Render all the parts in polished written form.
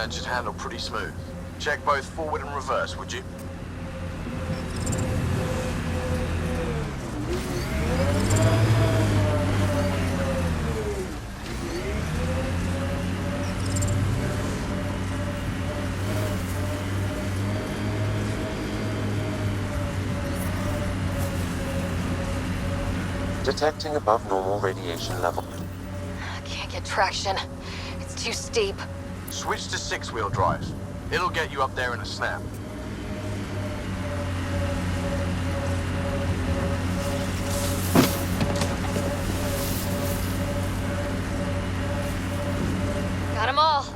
turn should handle pretty smooth. Check both forward and reverse, would you? Detecting above normal radiation level. Can't get traction. It's too steep. Switch to six-wheel drive. It'll get you up there in a snap. Got 'em all.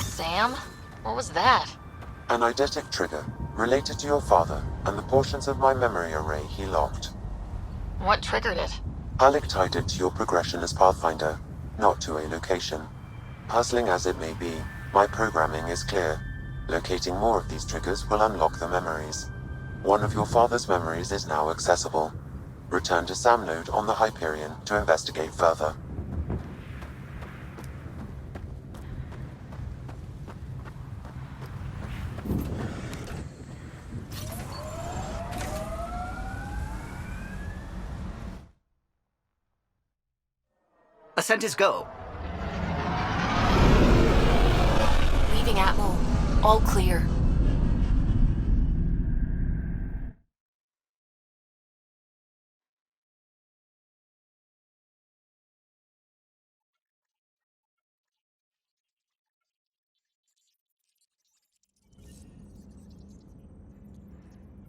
Sam? What was that? An eidetic trigger, related to your father, and the portions of my memory array he locked. What triggered it? Alec tied it to your progression as Pathfinder, not to a location. Puzzling as it may be, my programming is clear. Locating more of these triggers will unlock the memories. One of your father's memories is now accessible. Return to Sam Node on the Hyperion to investigate further. Ascent is go. Leaving Atmo. All clear.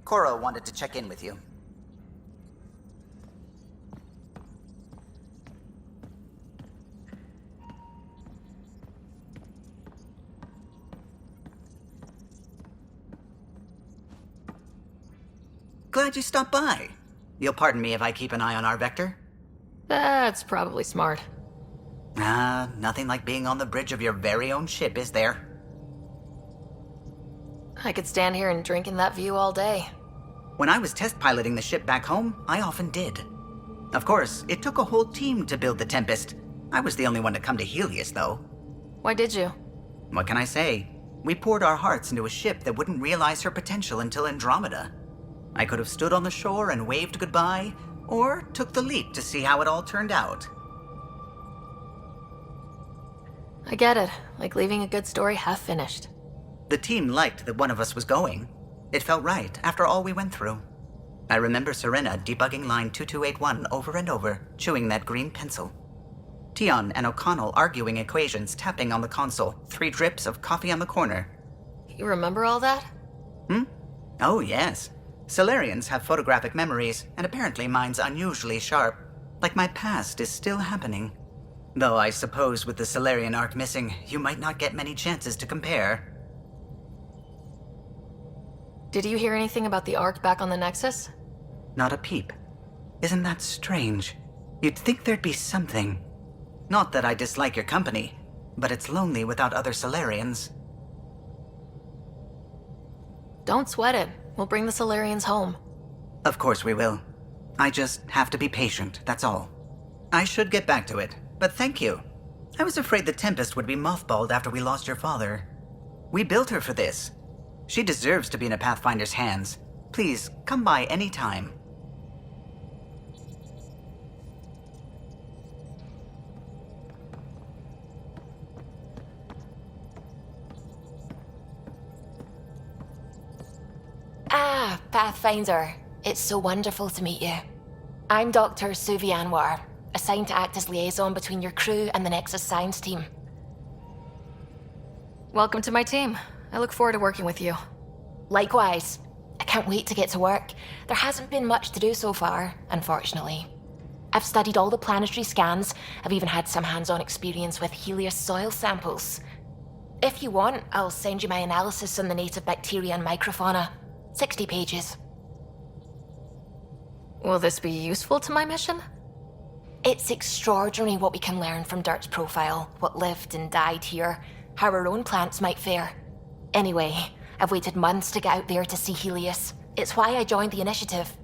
Cora wanted to check in with you. Glad you stopped by. You'll pardon me if I keep an eye on our vector? That's probably smart. Nothing like being on the bridge of your very own ship, is there? I could stand here and drink in that view all day. When I was test piloting the ship back home, I often did. Of course, it took a whole team to build the Tempest. I was the only one to come to Helios, though. Why did you? What can I say? We poured our hearts into a ship that wouldn't realize her potential until Andromeda. I could have stood on the shore and waved goodbye, or took the leap to see how it all turned out. I get it. Like leaving a good story half finished. The team liked that one of us was going. It felt right after all we went through. I remember Serena debugging line 2281 over and over, chewing that green pencil. Tion and O'Connell arguing equations, tapping on the console, 3 drips of coffee on the corner. You remember all that? Oh, yes. Solarians have photographic memories, and apparently mine's unusually sharp. Like my past is still happening. Though I suppose with the Solarian arc missing, you might not get many chances to compare. Did you hear anything about the Ark back on the Nexus? Not a peep. Isn't that strange? You'd think there'd be something. Not that I dislike your company, but it's lonely without other Solarians. Don't sweat it. We'll bring the Solarians home. Of course we will. I just have to be patient, that's all. I should get back to it, but thank you. I was afraid the Tempest would be mothballed after we lost your father. We built her for this. She deserves to be in a Pathfinder's hands. Please, come by any time. Ah, Pathfinder. It's so wonderful to meet you. I'm Dr. Suvi Anwar, assigned to act as liaison between your crew and the Nexus Science team. Welcome to my team. I look forward to working with you. Likewise. I can't wait to get to work. There hasn't been much to do so far, unfortunately. I've studied all the planetary scans. I've even had some hands-on experience with Helios soil samples. If you want, I'll send you my analysis on the native bacteria and microfauna. 60 pages. Will this be useful to my mission? It's extraordinary what we can learn from Dirt's profile, what lived and died here, how our own plants might fare. Anyway, I've waited months to get out there to see Helios. It's why I joined the initiative.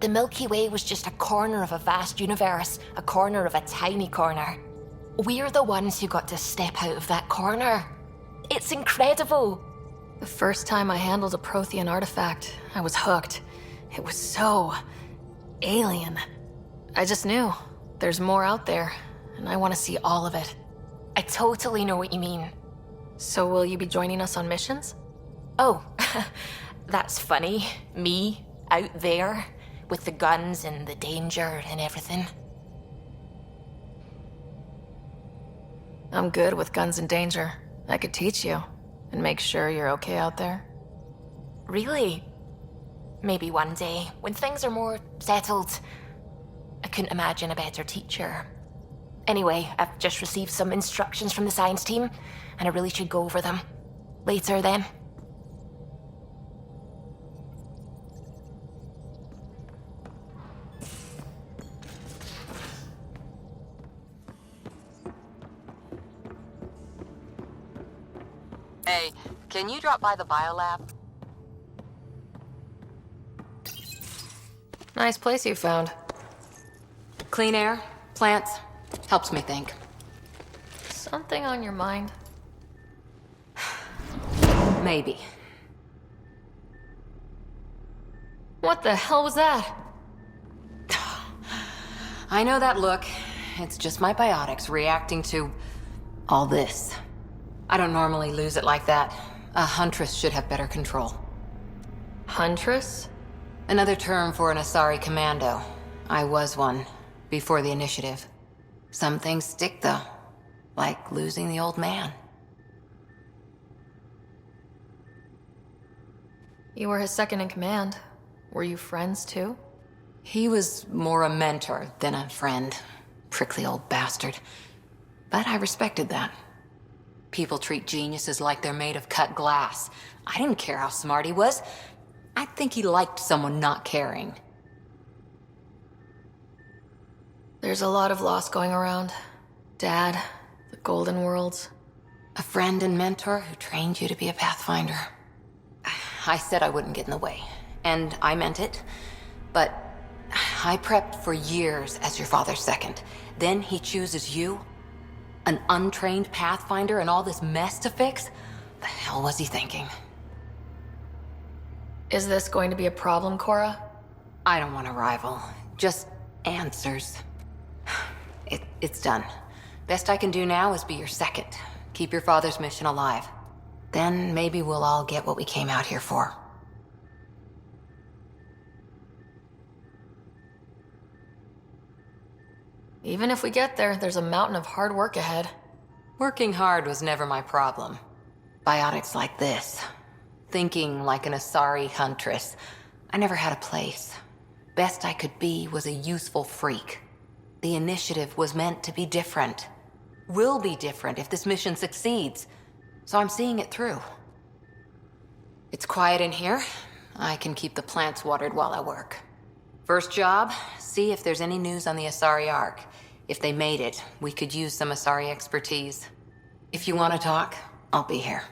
The Milky Way was just a corner of a vast universe, a corner of a tiny corner. We're the ones who got to step out of that corner. It's incredible. The first time I handled a Prothean artifact, I was hooked. It was so alien. I just knew there's more out there, and I want to see all of it. I totally know what you mean. So will you be joining us on missions? Oh, that's funny. Me, out there, with the guns and the danger and everything. I'm good with guns and danger. I could teach you, and make sure you're okay out there. Really? Maybe one day, when things are more settled. I couldn't imagine a better teacher. Anyway, I've just received some instructions from the science team, and I really should go over them. Later, then. Hey, can you drop by the biolab? Nice place you found. Clean air, plants, helps me think. Something on your mind? Maybe. What the hell was that? I know that look. It's just my biotics reacting to all this. I don't normally lose it like that. A huntress should have better control. Huntress? Another term for an Asari commando. I was one, before the initiative. Some things stick, though. Like losing the old man. You were his second in command. Were you friends, too? He was more a mentor than a friend. Prickly old bastard. But I respected that. People treat geniuses like they're made of cut glass. I didn't care how smart he was. I think he liked someone not caring. There's a lot of loss going around. Dad, the Golden Worlds. A friend and mentor who trained you to be a Pathfinder. I said I wouldn't get in the way, and I meant it. But I prepped for years as your father's second. Then he chooses you? An untrained Pathfinder and all this mess to fix? The hell was he thinking? Is this going to be a problem, Cora? I don't want a rival. Just answers. It's done. Best I can do now is be your second. Keep your father's mission alive. Then maybe we'll all get what we came out here for. Even if we get there, there's a mountain of hard work ahead. Working hard was never my problem. Biotics like this. Thinking like an Asari huntress. I never had a place. Best I could be was a useful freak. The initiative was meant to be different. Will be different if this mission succeeds. So I'm seeing it through. It's quiet in here. I can keep the plants watered while I work. First job, see if there's any news on the Asari Ark. If they made it, we could use some Asari expertise. If you want to talk, I'll be here.